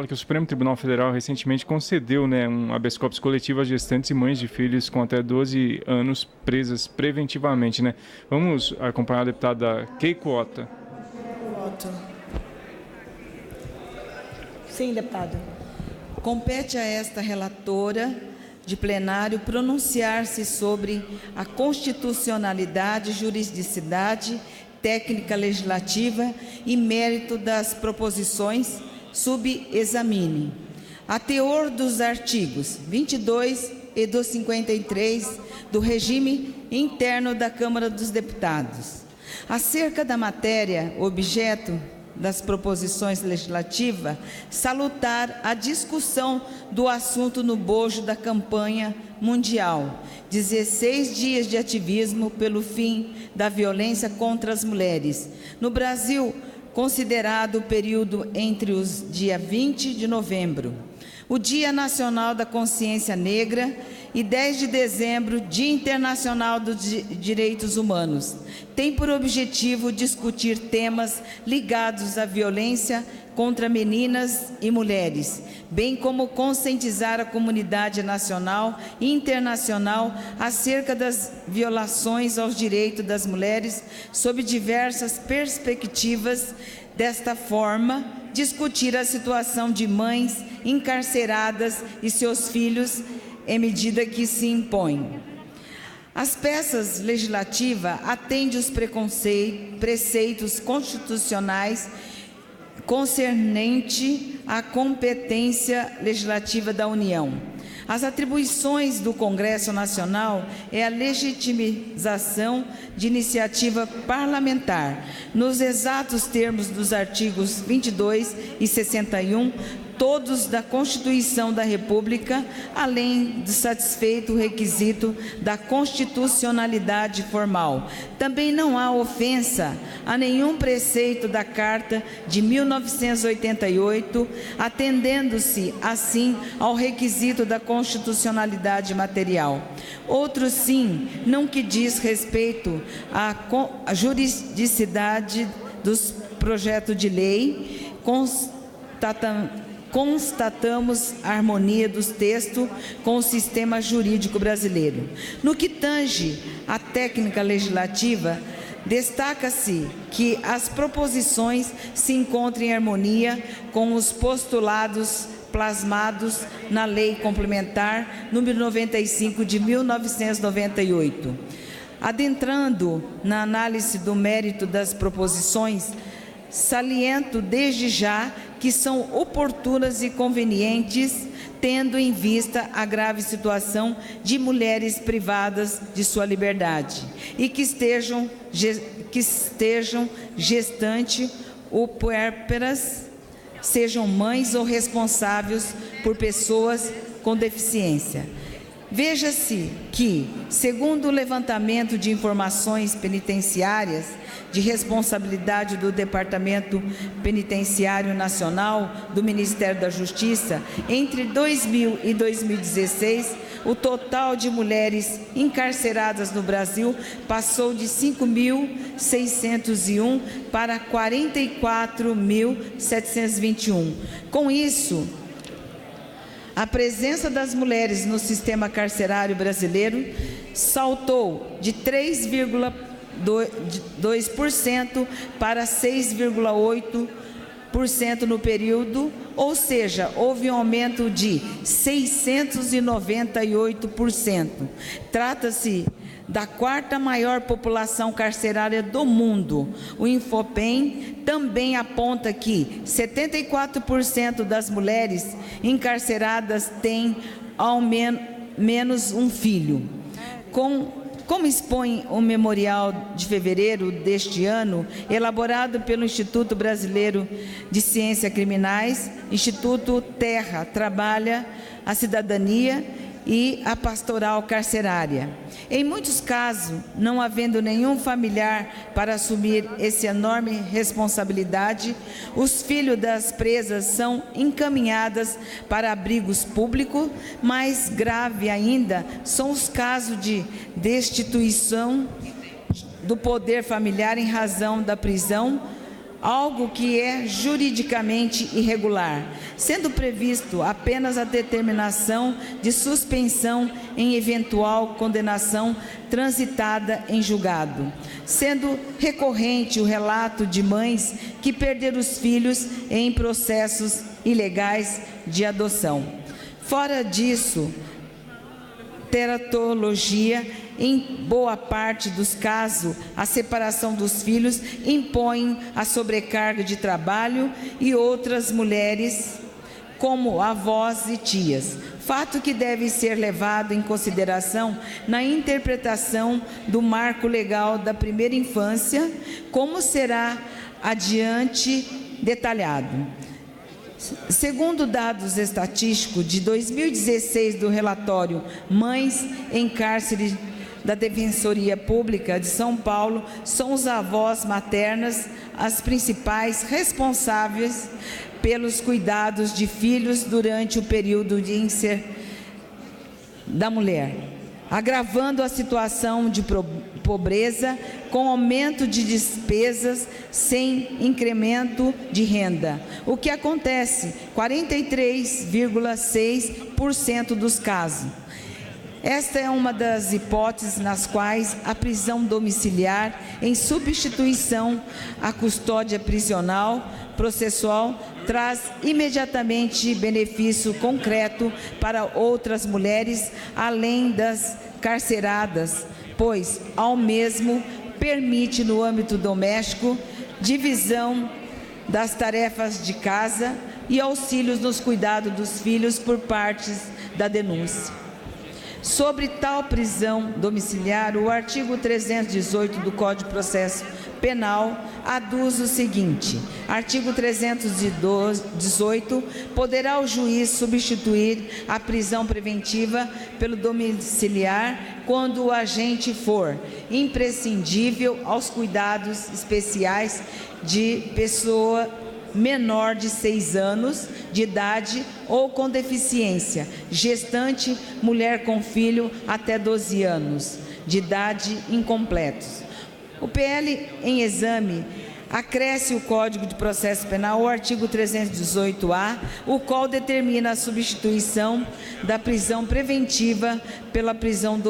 que o Supremo Tribunal Federal recentemente concedeu, né, um habeas corpus coletivo a gestantes e mães de filhos com até 12 anos presas preventivamente, né? Vamos acompanhar a deputada Keiko Ota. Sim, deputado. Compete a esta relatora de plenário pronunciar-se sobre a constitucionalidade, juridicidade, técnica legislativa e mérito das proposições subexamine. A teor dos artigos 22 e do 53 do regime interno da Câmara dos Deputados. Acerca da matéria objeto das proposições legislativas, salutar a discussão do assunto no bojo da campanha mundial, 16 dias de ativismo pelo fim da violência contra as mulheres. No Brasil, considerado o período entre os dia 20 de novembro, o Dia Nacional da Consciência Negra, e 10 de dezembro, Dia Internacional dos Direitos Humanos, tem por objetivo discutir temas ligados à violência contra meninas e mulheres, bem como conscientizar a comunidade nacional e internacional acerca das violações aos direitos das mulheres sob diversas perspectivas. Desta forma, discutir a situação de mães encarceradas e seus filhos em medida que se impõe. As peças legislativas atendem os preceitos constitucionais concernente à competência legislativa da União. As atribuições do Congresso Nacional é a legitimização de iniciativa parlamentar, nos exatos termos dos artigos 22 e 61, todos da Constituição da República, além de satisfeito o requisito da constitucionalidade formal. Também não há ofensa a nenhum preceito da Carta de 1988, atendendo-se, assim, ao requisito da constitucionalidade material. Outro, sim, não que diz respeito à juridicidade dos projetos de lei, constatamos a harmonia dos textos com o sistema jurídico brasileiro. No que tange à técnica legislativa, destaca-se que as proposições se encontram em harmonia com os postulados plasmados na Lei Complementar número 95 de 1998. Adentrando na análise do mérito das proposições, saliento desde já que são oportunas e convenientes, tendo em vista a grave situação de mulheres privadas de sua liberdade e que estejam gestantes ou puérperas, sejam mães ou responsáveis por pessoas com deficiência. Veja-se que, segundo o levantamento de informações penitenciárias de responsabilidade do Departamento Penitenciário Nacional do Ministério da Justiça, entre 2000 e 2016, o total de mulheres encarceradas no Brasil passou de 5.601 para 44.721. Com isso, a presença das mulheres no sistema carcerário brasileiro saltou de 3,2% para 6,8% no período, ou seja, houve um aumento de 698%. Trata-se da quarta maior população carcerária do mundo. O Infopem também aponta que 74% das mulheres encarceradas têm ao menos um filho. Como expõe o memorial de fevereiro deste ano, elaborado pelo Instituto Brasileiro de Ciências Criminais, Instituto Terra trabalha a cidadania e a pastoral carcerária. Em muitos casos, não havendo nenhum familiar para assumir essa enorme responsabilidade, os filhos das presas são encaminhados para abrigos públicos. Mais grave ainda são os casos de destituição do poder familiar em razão da prisão algo que é juridicamente irregular, sendo previsto apenas a determinação de suspensão em eventual condenação transitada em julgado, sendo recorrente o relato de mães que perderam os filhos em processos ilegais de adoção. Fora disso, teratologia, em boa parte dos casos, a separação dos filhos impõe a sobrecarga de trabalho e outras mulheres, como avós e tias. Fato que deve ser levado em consideração na interpretação do marco legal da primeira infância, como será adiante detalhado. Segundo dados estatísticos de 2016 do relatório Mães em Cárcere da Defensoria Pública de São Paulo, são os avós maternas as principais responsáveis pelos cuidados de filhos durante o período de inserção da mulher, agravando a situação de pobreza com aumento de despesas sem incremento de renda, o que acontece 43,6% dos casos. Esta é uma das hipóteses nas quais a prisão domiciliar, em substituição à custódia prisional processual, traz imediatamente benefício concreto para outras mulheres, além das carceradas, pois, ao mesmo, permite, no âmbito doméstico, divisão das tarefas de casa e auxílios nos cuidados dos filhos por partes da denúncia. Sobre tal prisão domiciliar, o artigo 318 do Código de Processo Penal aduz o seguinte: artigo 318, poderá o juiz substituir a prisão preventiva pelo domiciliar quando o agente for imprescindível aos cuidados especiais de pessoa menor de 6 anos de idade ou com deficiência, gestante, mulher com filho até 12 anos de idade incompletos. O PL em exame acresce o Código de Processo Penal o artigo 318-A, o qual determina a substituição da prisão preventiva pela prisão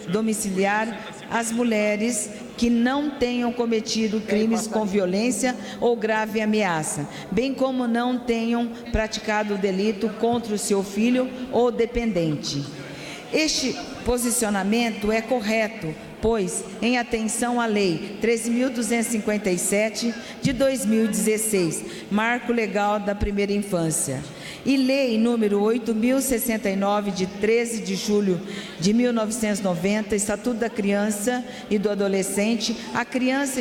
domiciliar às mulheres que não tenham cometido crimes com violência ou grave ameaça, bem como não tenham praticado o delito contra o seu filho ou dependente. Este posicionamento é correto, pois, em atenção à Lei 13.257 de 2016, Marco Legal da Primeira Infância, e Lei número 8.069 de 13 de julho de 1990, Estatuto da Criança e do Adolescente, a criança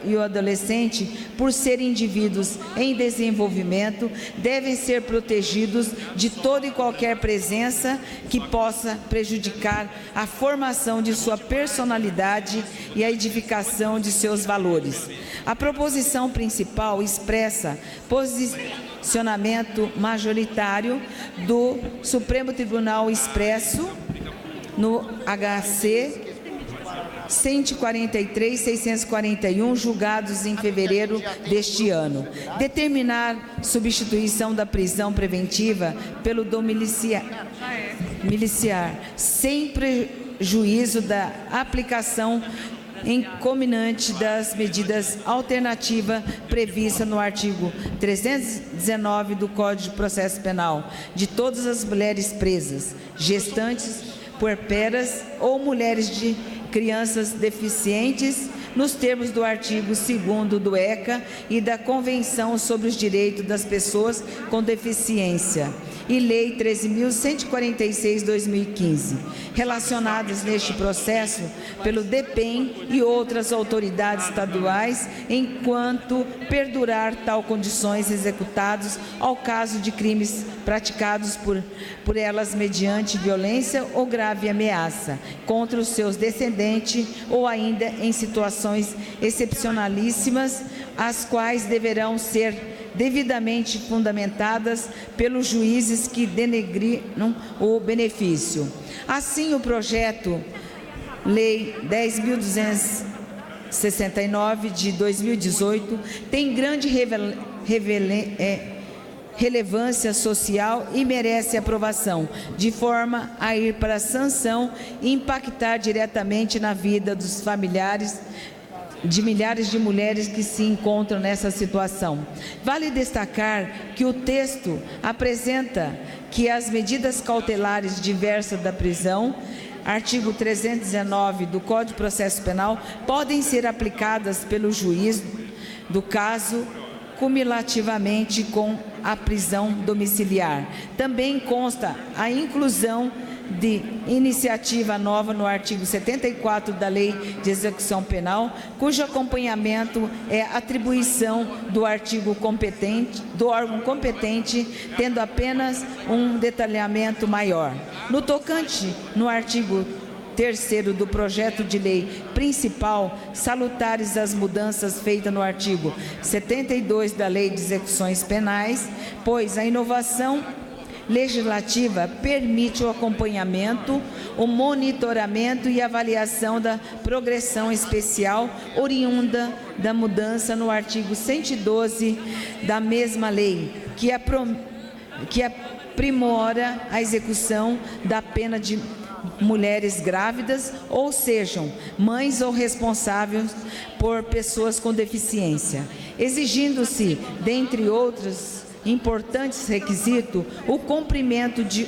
e o adolescente, por serem indivíduos em desenvolvimento, devem ser protegidos de toda e qualquer presença que possa prejudicar a formação de sua personalidade e a edificação de seus valores. A proposição principal expressa posicionamento majoritário do Supremo Tribunal expresso no HC 143.641, julgados em fevereiro deste ano. Determinar substituição da prisão preventiva pelo domiciliar, sem prejuízo da aplicação incominante das medidas alternativas previstas no artigo 319 do Código de Processo Penal, de todas as mulheres presas, gestantes, puerperas ou mulheres de crianças deficientes, nos termos do artigo 2º do ECA e da Convenção sobre os Direitos das Pessoas com Deficiência e Lei 13.146/2015, relacionadas neste processo pelo DEPEN e outras autoridades estaduais, enquanto perdurar tal condições executadas ao caso de crimes praticados por elas mediante violência ou grave ameaça contra os seus descendentes ou ainda em situações excepcionalíssimas, as quais deverão ser devidamente fundamentadas pelos juízes que denegriram o benefício. Assim, o projeto Lei 10.200 69 de 2018 tem grande relevância social e merece aprovação, de forma a ir para a sanção e impactar diretamente na vida dos familiares de milhares de mulheres que se encontram nessa situação. Vale destacar que o texto apresenta que as medidas cautelares diversas da prisão, artigo 319 do Código de Processo Penal, podem ser aplicadas pelo juiz do caso cumulativamente com a prisão domiciliar. Também consta a inclusão de iniciativa nova no artigo 74 da Lei de Execução Penal, cujo acompanhamento é atribuição do órgão competente, tendo apenas um detalhamento maior. No tocante, no artigo 3º do projeto de lei principal, salutares as mudanças feitas no artigo 72 da Lei de Execuções Penais, pois a inovação legislativa permite o acompanhamento, o monitoramento e avaliação da progressão especial oriunda da mudança no artigo 112 da mesma lei, que aprimora a execução da pena de mulheres grávidas, ou sejam mães ou responsáveis por pessoas com deficiência, exigindo-se, dentre outros importantes requisitos, o cumprimento de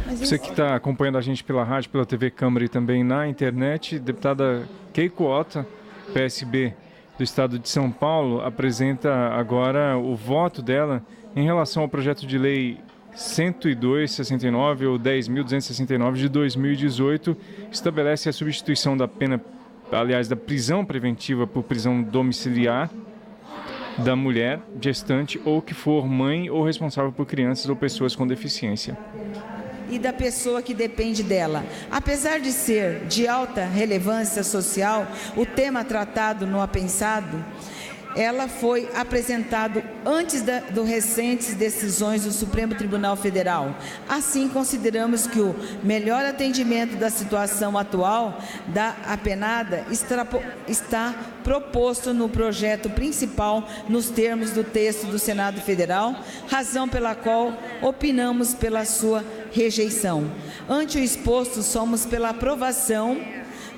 Você que está acompanhando a gente pela rádio, pela TV Câmara e também na internet, deputada Keiko Otto, PSB do Estado de São Paulo, apresenta agora o voto dela em relação ao projeto de lei 102/69 ou 10.269 de 2018, estabelece a substituição da pena, aliás, da prisão preventiva por prisão domiciliar da mulher gestante ou que for mãe ou responsável por crianças ou pessoas com deficiência. E da pessoa que depende dela. Apesar de ser de alta relevância social, o tema tratado no apensado, ela foi apresentado antes do recentes decisões do Supremo Tribunal Federal. Assim, consideramos que o melhor atendimento da situação atual da apenada está proposto no projeto principal, nos termos do texto do Senado Federal, razão pela qual opinamos pela sua rejeição. Ante o exposto, somos pela aprovação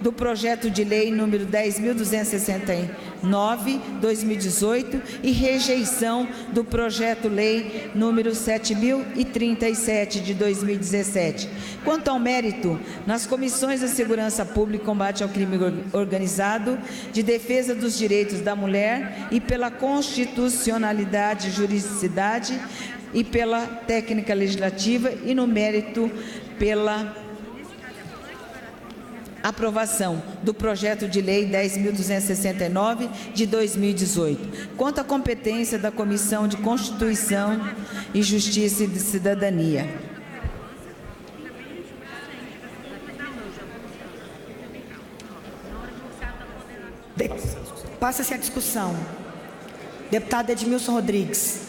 do projeto de lei número 10.269/2018 e rejeição do projeto-lei número 7.037 de 2017. Quanto ao mérito, nas comissões da Segurança Pública e Combate ao Crime Organizado, de Defesa dos Direitos da Mulher e pela constitucionalidade e juridicidade e pela técnica legislativa e no mérito pela aprovação do projeto de lei 10.269 de 2018. Quanto à competência da Comissão de Constituição e Justiça e de Cidadania. Passa-se a discussão. Deputado Edmilson Rodrigues.